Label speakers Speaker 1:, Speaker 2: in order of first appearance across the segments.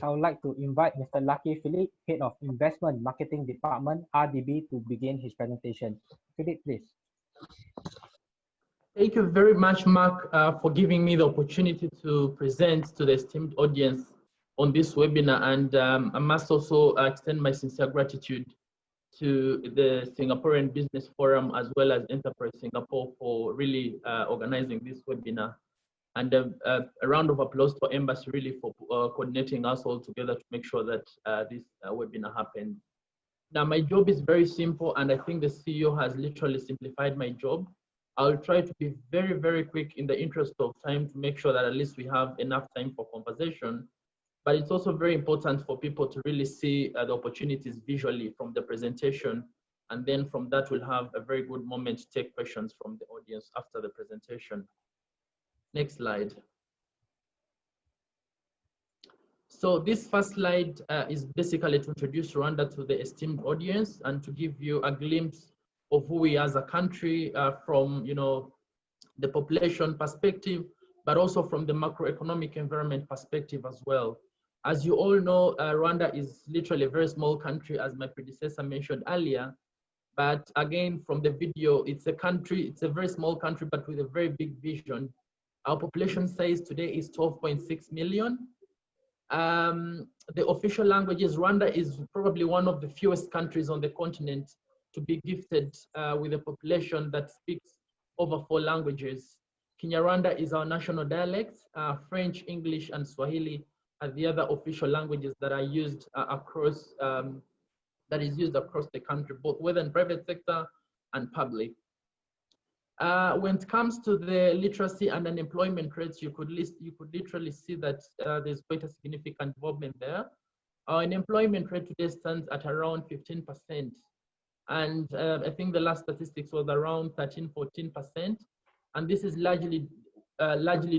Speaker 1: I would like to invite Mr. Lucky Philip, Head of Investment Marketing Department, RDB, to begin his presentation. Philip, please.
Speaker 2: Thank you very much, Mark, for giving me the opportunity to present to the esteemed audience on this webinar. And I must also extend my sincere gratitude to the Singaporean Business Forum as well as Enterprise Singapore for really organizing this webinar. And a round of applause for Embassy really for coordinating us all together to make sure that this webinar happened. Now, my job is very simple, and I think the CEO has literally simplified my job. I'll try to be very, very quick in the interest of time to make sure that at least we have enough time for conversation. But it's also very important for people to really see the opportunities visually from the presentation. And then from that, we'll have a very good moment to take questions from the audience after the presentation. Next slide. So this first slide is basically to introduce Rwanda to the esteemed audience and to give you a glimpse of who we are as a country from the population perspective, but also from the macroeconomic environment perspective as well. As you all know, Rwanda is literally a very small country, as my predecessor mentioned earlier. But again, from the video, it's a very small country, but with a very big vision. Our population size today is 12.6 million. The official languages, Rwanda is probably one of the fewest countries on the continent to be gifted with a population that speaks over 4 languages. Kinyarwanda is our national dialect. French, English, and Swahili are the other official languages that are used across the country, both within private sector and public. When it comes to the literacy and unemployment rates, you could literally see that there's quite a significant involvement there. Our unemployment rate today stands at around 15%. And I think the last statistics was around 13–14%. And this is largely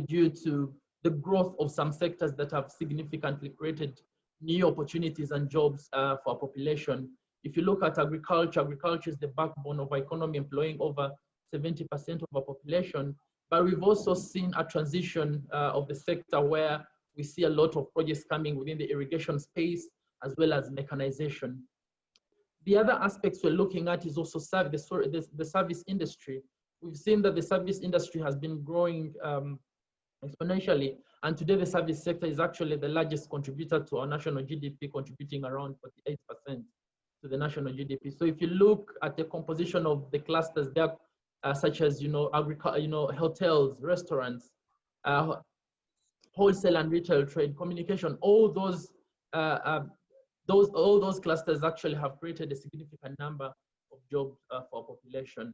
Speaker 2: due to the growth of some sectors that have significantly created new opportunities and jobs for our population. If you look at agriculture, agriculture is the backbone of our economy, employing over 70% of our population. But we've also seen a transition of the sector where we see a lot of projects coming within the irrigation space as well as mechanization. The other aspects we're looking at is also the service industry. We've seen that the service industry has been growing exponentially, and today the service sector is actually the largest contributor to our national GDP, contributing around 48% to the national GDP. So if you look at the composition of the clusters there, such as hotels, restaurants, wholesale and retail trade, communication, all those clusters actually have created a significant number of jobs for our population.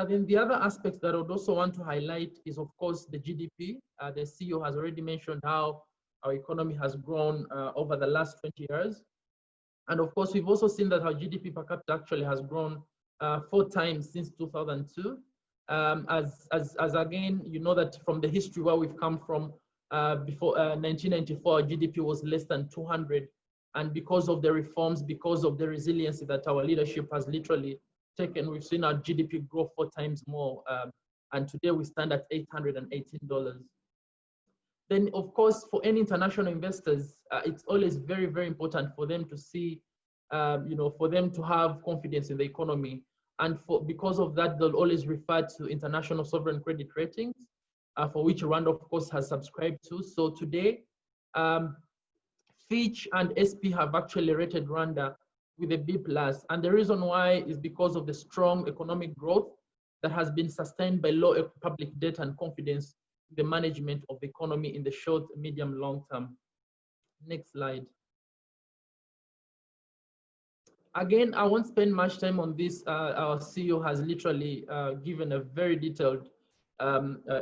Speaker 2: Then the other aspects that I would also want to highlight is, of course, the GDP. The CEO has already mentioned how our economy has grown over the last 20 years. And of course, we've also seen that our GDP per capita actually has grown 4 times since 2002. As again, you know that from the history where we've come from, before 1994, our GDP was less than 200. And because of the reforms, because of the resiliency that our leadership has literally taken, we've seen our GDP grow 4 times more. And today we stand at $818. Then, of course, for any international investors, it's always very, very important for them to see, for them to have confidence in the economy. And because of that, they'll always refer to international sovereign credit ratings, for which Rwanda, of course, has subscribed to. So today, Fitch and SP have actually rated Rwanda with a B+. And the reason why is because of the strong economic growth that has been sustained by low public debt and confidence in the management of the economy in the short, medium, long term. Next slide. Again, I won't spend much time on this. Our CEO has literally given a very detailed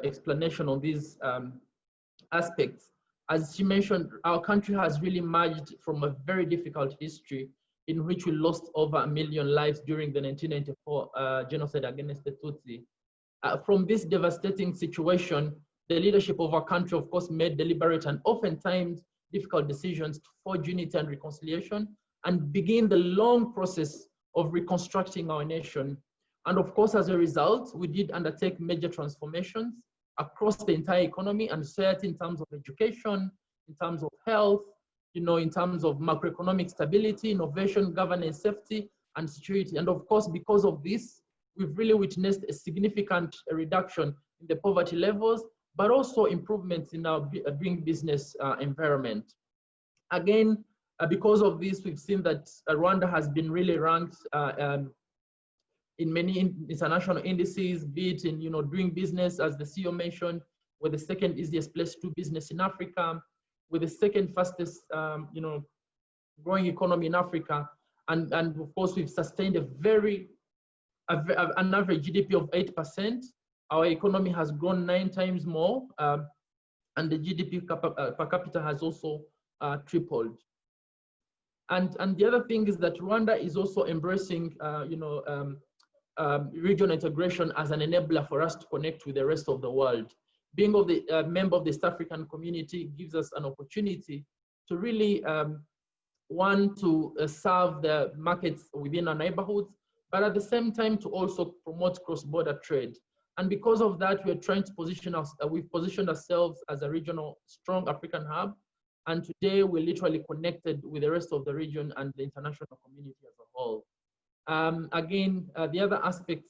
Speaker 2: explanation on these aspects. As she mentioned, our country has really emerged from a very difficult history in which we lost over 1 million lives during the 1994 genocide against the Tutsi. From this devastating situation, the leadership of our country, of course, made deliberate and oftentimes difficult decisions to forge unity and reconciliation and begin the long process of reconstructing our nation. And of course, as a result, we did undertake major transformations across the entire economy and society in terms of education, in terms of health, in terms of macroeconomic stability, innovation, governance, safety, and security. And of course, because of this, we've really witnessed a significant reduction in the poverty levels, but also improvements in our doing business environment. Again, because of this, we've seen that Rwanda has been really ranked in many international indices, be it in doing business, as the CEO mentioned, we're the second easiest place to do business in Africa, we're the second fastest growing economy in Africa, and of course we've sustained an average GDP of 8%. Our economy has grown 9 times more, and the GDP per capita has also tripled. And the other thing is that Rwanda is also embracing regional integration as an enabler for us to connect with the rest of the world. Being a member of the East African community gives us an opportunity to really want to serve the markets within our neighborhoods, but at the same time to also promote cross-border trade. And because of that, we're trying to we've positioned ourselves as a regional strong African hub. And today we're literally connected with the rest of the region and the international community as a whole. Again, the other aspects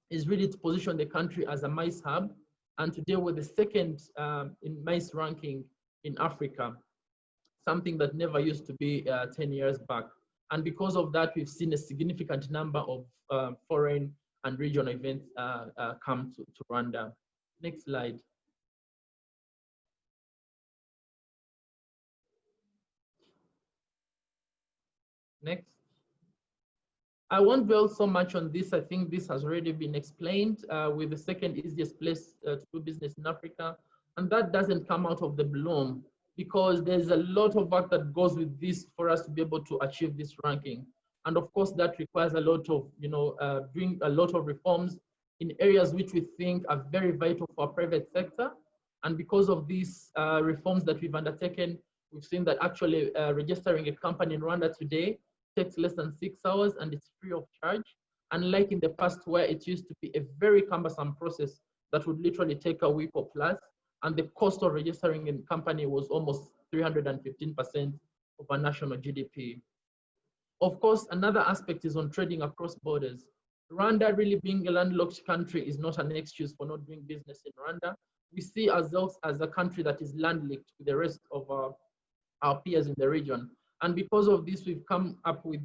Speaker 2: is really to position the country as a MICE hub. And today we're the second in MICE ranking in Africa, something that never used to be 10 years back. And because of that, we've seen a significant number of foreign and regional events come to Rwanda. Next slide. Next. I won't dwell so much on this. I think this has already been explained. With the second easiest place to do business in Africa. And that doesn't come out of the bloom, because there's a lot of work that goes with this for us to be able to achieve this ranking. And of course, that requires a lot of, doing a lot of reforms in areas which we think are very vital for our private sector. And because of these reforms that we've undertaken, we've seen that actually registering a company in Rwanda today takes less than 6 hours and it's free of charge. Unlike in the past where it used to be a very cumbersome process that would literally take a week or plus, and the cost of registering a company was almost 315% of our national GDP. Of course, another aspect is on trading across borders. Rwanda really being a landlocked country is not an excuse for not doing business in Rwanda. We see ourselves as a country that is land-linked with the rest of our peers in the region. And because of this, we've come up with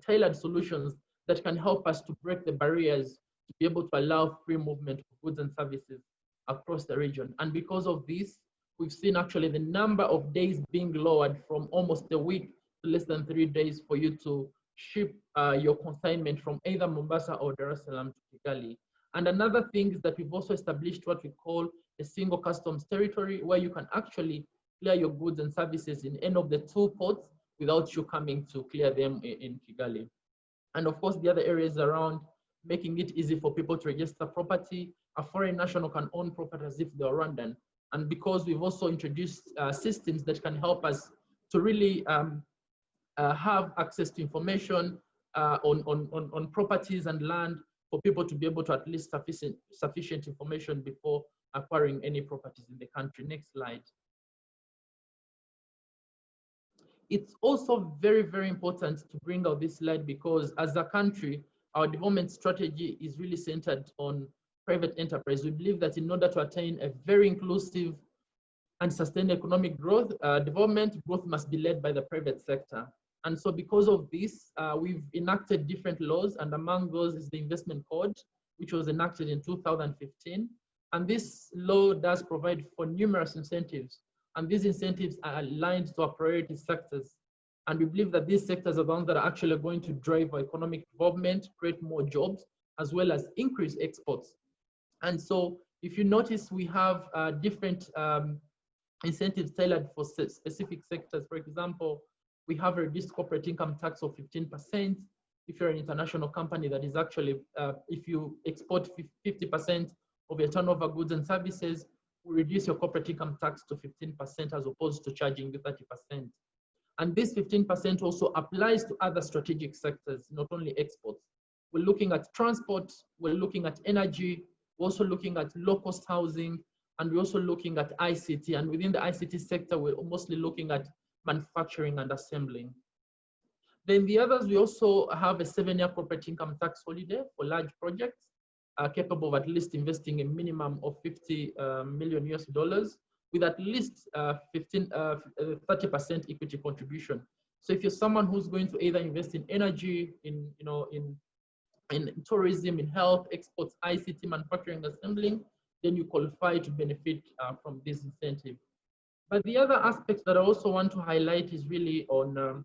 Speaker 2: tailored solutions that can help us to break the barriers to be able to allow free movement of goods and services across the region. And because of this, we've seen actually the number of days being lowered from almost a week to less than 3 days for you to ship your consignment from either Mombasa or Dar es Salaam to Kigali. And another thing is that we've also established what we call a single customs territory, where you can actually clear your goods and services in any of the 2 ports without you coming to clear them in Kigali. And of course, the other areas around making it easy for people to register property. A foreign national can own property as if they are Rwandan. And because we've also introduced systems that can help us to really have access to information on properties and land for people to be able to at least sufficient information before acquiring any properties in the country. Next slide. It's also very, very important to bring out this slide because as a country, our development strategy is really centered on private enterprise. We believe that in order to attain a very inclusive and sustained economic growth, growth must be led by the private sector. And so because of this, we've enacted different laws, and among those is the Investment Code, which was enacted in 2015. And this law does provide for numerous incentives. And these incentives are aligned to our priority sectors. And we believe that these sectors are the ones that are actually going to drive our economic development, create more jobs, as well as increase exports. And so if you notice, we have different incentives tailored for specific sectors. For example, we have a reduced corporate income tax of 15%. If you're an international company that is actually, if you export 50% of your turnover goods and services, we reduce your corporate income tax to 15% as opposed to charging you 30%. And this 15% also applies to other strategic sectors, not only exports. We're looking at transport, we're looking at energy, we're also looking at low-cost housing, And we're also looking at ICT. And within the ICT sector, we're mostly looking at manufacturing and assembling. Then the others, we also have a 7-year corporate income tax holiday for large projects capable of at least investing a minimum of 50 million US dollars with at least 30% equity contribution. So if you're someone who's going to either invest in energy, in tourism, in health, exports, ICT, manufacturing, assembling, then you qualify to benefit from this incentive. But the other aspect that I also want to highlight is really on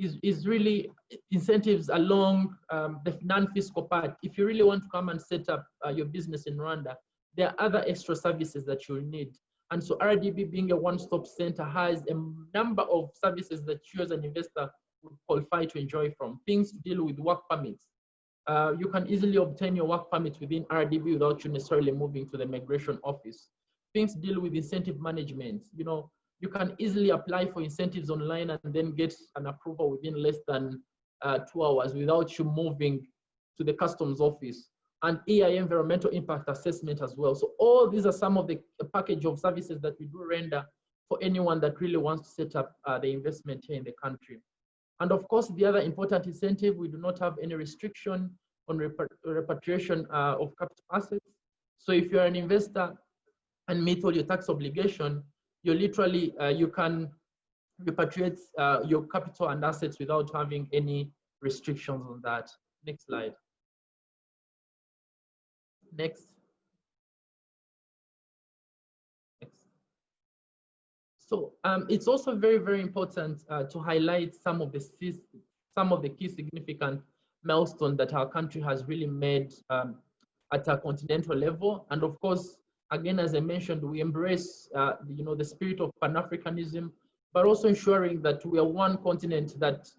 Speaker 2: is really incentives along the non-fiscal part. If you really want to come and set up your business in Rwanda, there are other extra services that you'll need. And so RDB, being a one-stop center, has a number of services that you as an investor would qualify to enjoy from. Things to deal with work permits. You can easily obtain your work permit within RDB without you necessarily moving to the migration office. Things to deal with incentive management. You can easily apply for incentives online and then get an approval within less than 2 hours without you moving to the customs office. And EIA, environmental impact assessment as well. So all these are some of the package of services that we do render for anyone that really wants to set up the investment here in the country. And of course, the other important incentive, we do not have any restriction on repatriation of capital assets. So if you're an investor and meet all your tax obligation, you literally, you can repatriate your capital and assets without having any restrictions on that. Next slide. Next. So it's also very, very important to highlight some of the key significant milestones that our country has really made at a continental level. And of course, again, as I mentioned, we embrace the spirit of Pan-Africanism, but also ensuring that we are one continent that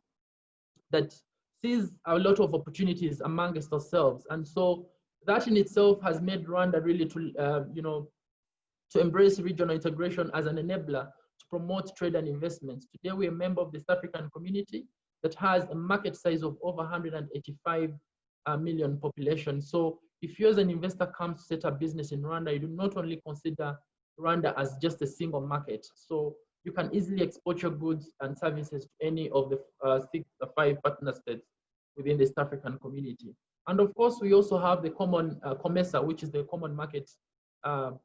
Speaker 2: sees a lot of opportunities amongst ourselves. And so that in itself has made Rwanda really to embrace regional integration as an enabler to promote trade and investments. Today, we're a member of the East African community that has a market size of over 185 million population. So if you as an investor come to set up business in Rwanda, you do not only consider Rwanda as just a single market. So you can easily export your goods and services to any of the 5 partner states within the East African community. And of course, we also have the common COMESA, which is the common market for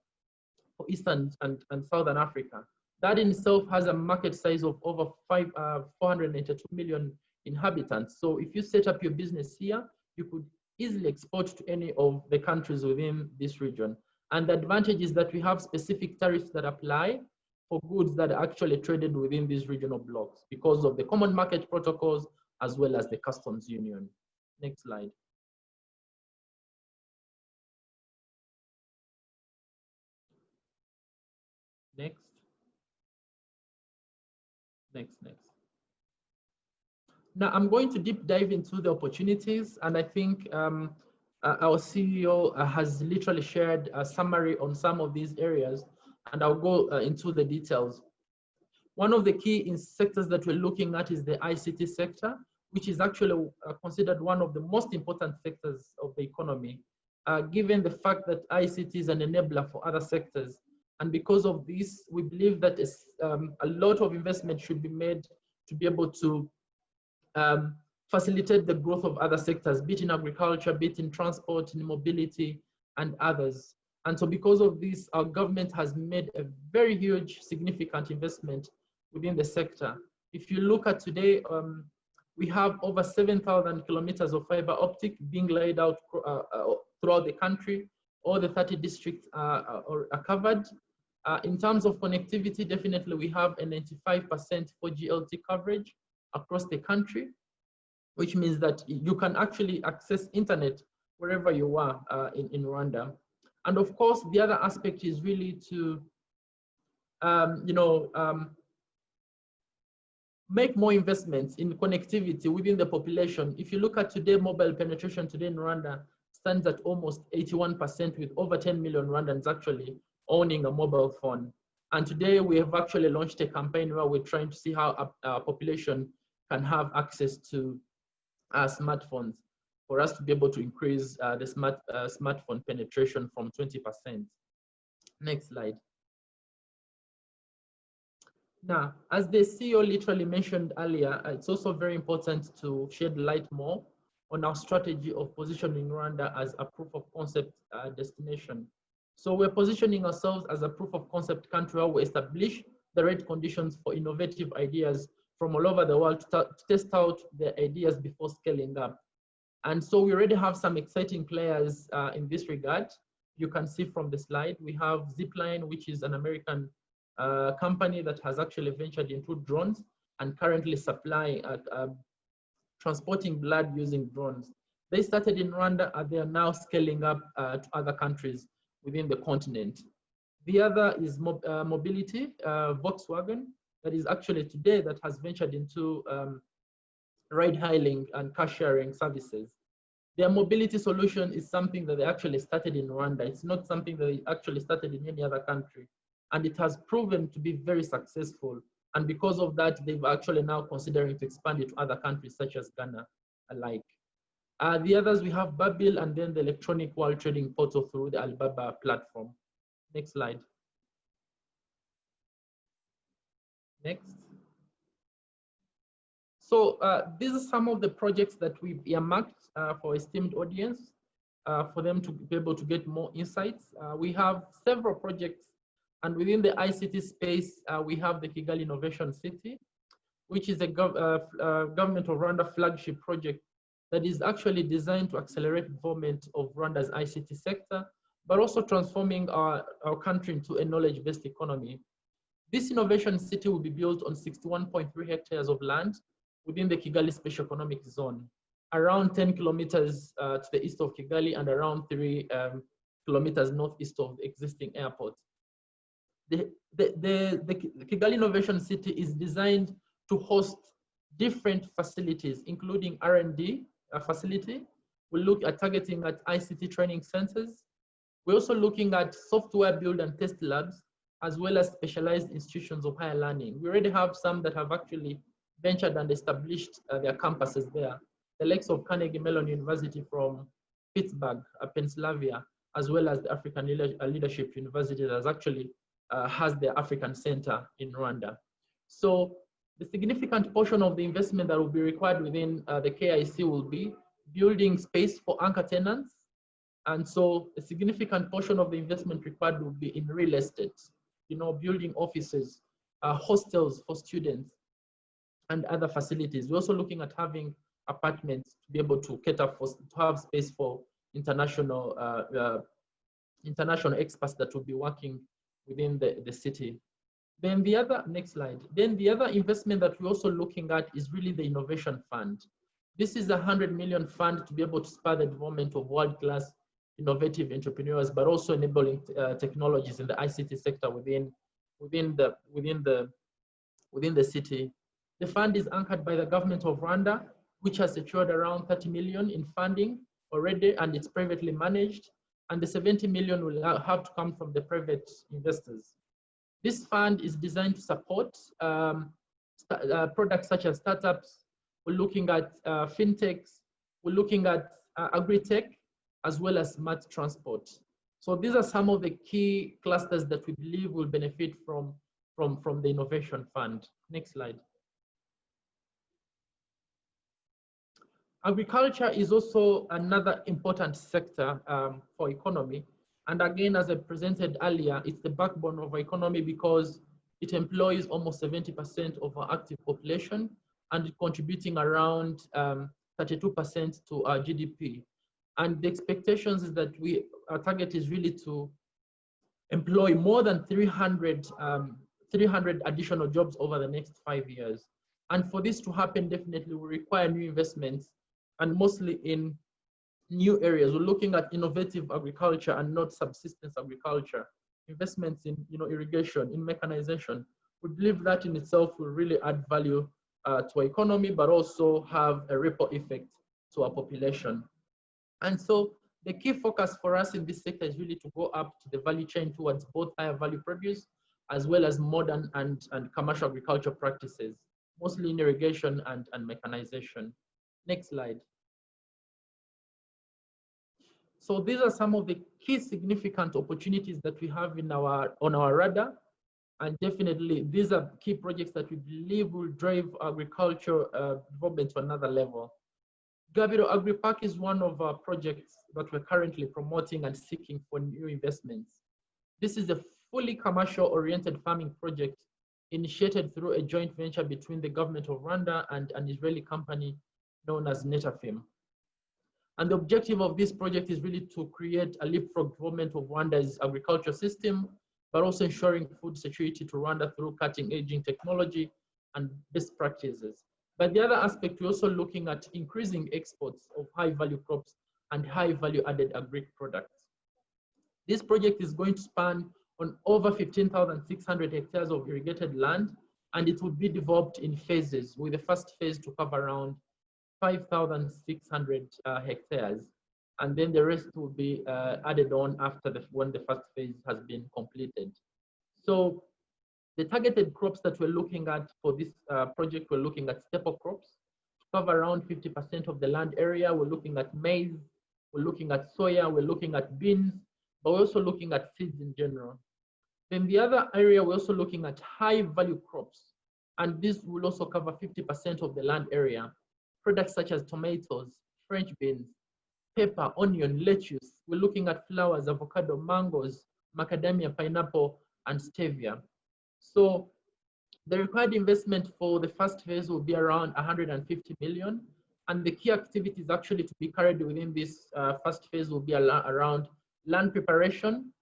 Speaker 2: Eastern and Southern Africa. That in itself has a market size of over 492 million inhabitants. So if you set up your business here, you could easily export to any of the countries within this region. And the advantage is that we have specific tariffs that apply for goods that are actually traded within these regional blocks because of the common market protocols as well as the customs union. Next slide. Next. Next. Now I'm going to deep dive into the opportunities, and I think our CEO has literally shared a summary on some of these areas, and I'll go into the details. One of the key sectors that we're looking at is the ICT sector, which is actually considered one of the most important sectors of the economy, given the fact that ICT is an enabler for other sectors. And because of this, we believe that a lot of investment should be made to be able to facilitate the growth of other sectors, be it in agriculture, be it in transport, in mobility, and others. And so because of this, our government has made a very huge, significant investment within the sector. If you look at today, we have over 7,000 kilometers of fiber optic being laid out throughout the country. All the 30 districts are covered. In terms of connectivity, definitely we have a 95% 4G LTE coverage across the country, which means that you can actually access internet wherever you are in Rwanda. And of course, the other aspect is really to, make more investments in connectivity within the population. If you look at today, mobile penetration today in Rwanda stands at almost 81%, with over 10 million Rwandans actually owning a mobile phone. And today we have actually launched a campaign where we're trying to see how our population can have access to smartphones for us to be able to increase the smartphone penetration from 20%. Next slide. Now, as the CEO literally mentioned earlier, it's also very important to shed light more on our strategy of positioning Rwanda as a proof of concept destination. So we're positioning ourselves as a proof of concept country where we establish the right conditions for innovative ideas from all over the world to test out their ideas before scaling up. And so we already have some exciting players in this regard. You can see from the slide, we have Zipline, which is an American company that has actually ventured into drones and currently supplying, transporting blood using drones. They started in Rwanda and they are now scaling up to other countries within the continent. The other is mobility, Volkswagen, that is actually today that has ventured into ride hailing and car sharing services. Their mobility solution is something that they actually started in Rwanda. It's not something that they actually started in any other country. And it has proven to be very successful. And because of that, they've actually now considering to expand it to other countries such as Ghana alike. The others, we have Babil and then the electronic world trading portal through the Alibaba platform. Next slide. Next. So these are some of the projects that we've earmarked for esteemed audience for them to be able to get more insights. We have several projects, and within the ICT space, we have the Kigali Innovation City, which is a government of Rwanda flagship project that is actually designed to accelerate development of Rwanda's ICT sector, but also transforming our country into a knowledge-based economy. This innovation city will be built on 61.3 hectares of land within the Kigali Special Economic Zone, around 10 kilometers to the east of Kigali and around 3 kilometers northeast of the existing airport. The Kigali Innovation City is designed to host different facilities, including R&D facility. We look at targeting at ICT training centers. We're also looking at software build and test labs, as well as specialized institutions of higher learning. We already have some that have actually ventured and established their campuses there. The likes of Carnegie Mellon University from Pittsburgh, Pennsylvania, as well as the African Leadership University that actually has their African Center in Rwanda. So the significant portion of the investment that will be required within the KIC will be building space for anchor tenants. And so a significant portion of the investment required will be in real estate, building offices, hostels for students, and other facilities. We're also looking at having apartments to be able to cater for, to have space for international experts that will be working within the city. Then the other, next slide. Then the other investment that we're also looking at is really the innovation fund. This is a 100 million fund to be able to spur the development of world-class innovative entrepreneurs, but also enabling technologies in the ICT sector within the city. The fund is anchored by the government of Rwanda, which has secured around 30 million in funding already, and it's privately managed. And the 70 million will have to come from the private investors. This fund is designed to support products such as startups. We're looking at fintechs. We're looking at agri-tech, as well as smart transport. So these are some of the key clusters that we believe will benefit from the innovation fund. Next slide. Agriculture is also another important sector for economy. And again, as I presented earlier, it's the backbone of our economy because it employs almost 70% of our active population and contributing around 32% to our GDP. And the expectations is that our target is really to employ more than 300 additional jobs over the next 5 years. And for this to happen, definitely will require new investments, and mostly in new areas. We're looking at innovative agriculture and not subsistence agriculture. Investments in irrigation, in mechanization. We believe that in itself will really add value to our economy, but also have a ripple effect to our population. And so the key focus for us in this sector is really to go up to the value chain towards both higher value produce as well as modern and commercial agriculture practices, mostly in irrigation and mechanization. Next slide. So these are some of the key significant opportunities that we have on our radar. And definitely, these are key projects that we believe will drive agriculture development to another level. Gabiro Agri-Park is one of our projects that we're currently promoting and seeking for new investments. This is a fully commercial-oriented farming project initiated through a joint venture between the government of Rwanda and an Israeli company known as Netafim. And the objective of this project is really to create a leapfrog development of Rwanda's agriculture system, but also ensuring food security to Rwanda through cutting-edge technology and best practices. But the other aspect, we're also looking at increasing exports of high-value crops and high-value added agri products. This project is going to span on over 15,600 hectares of irrigated land, and it will be developed in phases, with the first phase to cover around 5,600 hectares. And then the rest will be added on after when the first phase has been completed. So the targeted crops that we're looking at for this project, we're looking at staple crops to cover around 50% of the land area. We're looking at maize, we're looking at soya, we're looking at beans, but we're also looking at seeds in general. Then the other area, we're also looking at high value crops, and this will also cover 50% of the land area. Products such as tomatoes, French beans, pepper, onion, lettuce. We're looking at flowers, avocado, mangoes, macadamia, pineapple, and stevia. So the required investment for the first phase will be around 150 million. And the key activities actually to be carried within this first phase will be around land preparation.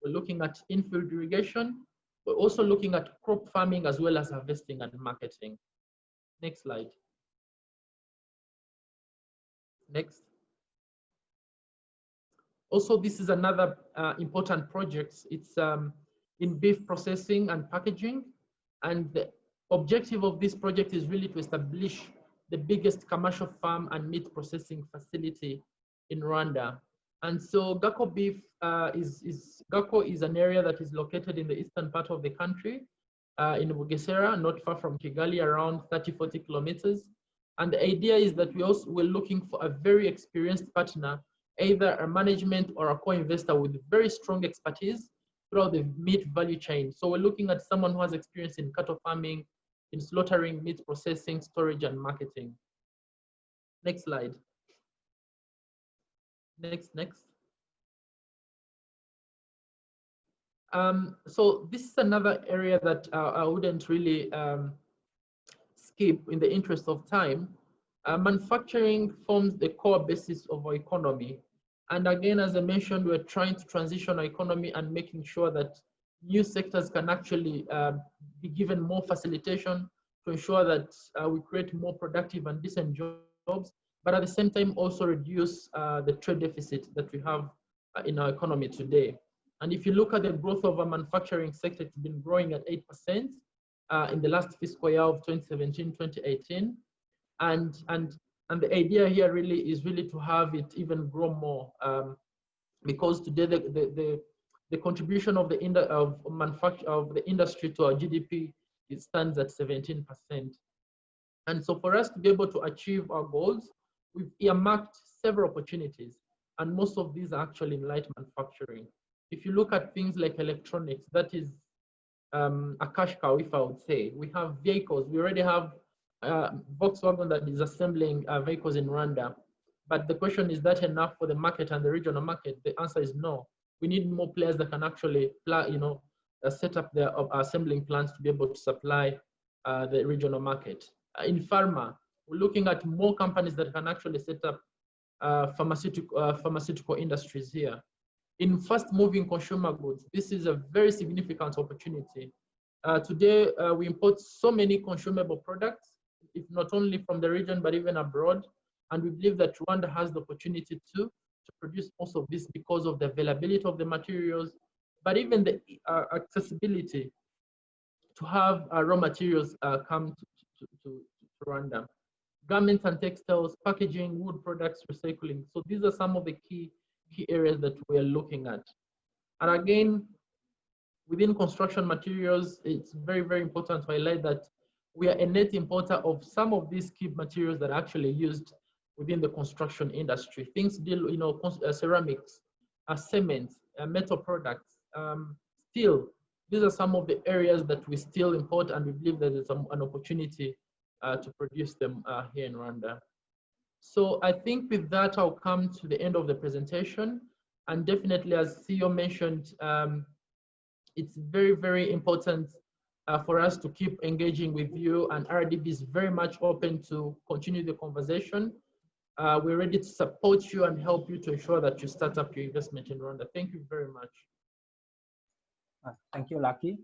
Speaker 2: We're looking at in-field irrigation. We're also looking at crop farming as well as harvesting and marketing. Next slide. Next. Also, this is another important project. It's in beef processing and packaging. And the objective of this project is really to establish the biggest commercial farm and meat processing facility in Rwanda. And so Gako beef Gako is an area that is located in the eastern part of the country, in Bugesera, not far from Kigali, around 30-40 kilometers. And the idea is that we're looking for a very experienced partner, either a management or a co-investor with very strong expertise throughout the meat value chain. So we're looking at someone who has experience in cattle farming, in slaughtering, meat processing, storage, and marketing. Next slide. Next. So this is another area that I wouldn't really skip in the interest of time. Manufacturing forms the core basis of our economy. And again, as I mentioned, we're trying to transition our economy and making sure that new sectors can actually be given more facilitation to ensure that we create more productive and decent jobs, but at the same time also reduce the trade deficit that we have in our economy today. And if you look at the growth of our manufacturing sector, it's been growing at 8% in the last fiscal year of 2017-2018. And the idea here really is to have it even grow more, because today the contribution of the industry to our GDP, it stands at 17%. And so for us to be able to achieve our goals, we've earmarked several opportunities, and most of these are actually in light manufacturing. If you look at things like electronics, that is a cash cow, if I would say. We have vehicles. We already have Volkswagen that is assembling vehicles in Rwanda. But the question, is that enough for the market and the regional market? The answer is no. We need more players that can actually set up their assembling plants to be able to supply the regional market. In pharma, we're looking at more companies that can actually set up pharmaceutical industries here. In fast-moving consumer goods, this is a very significant opportunity. Today, we import so many consumable products, if not only from the region, but even abroad. And we believe that Rwanda has the opportunity to produce most of this because of the availability of the materials, but even the accessibility to have raw materials come to Rwanda. Garments and textiles, packaging, wood products, recycling. So these are some of the key areas that we are looking at. And again, within construction materials, it's very, very important to highlight that we are a net importer of some of these key materials that are actually used within the construction industry. Things deal, you know, ceramics, cement, metal products, steel. These are some of the areas that we still import, and we believe that there's an opportunity to produce them here in Rwanda. So I think with that, I'll come to the end of the presentation. And definitely, as CEO mentioned, it's very, very important for us to keep engaging with you, and RDB is very much open to continue the conversation. We're ready to support you and help you to ensure that you start up your investment in Rwanda. Thank you very much.
Speaker 1: Thank you, Lucky.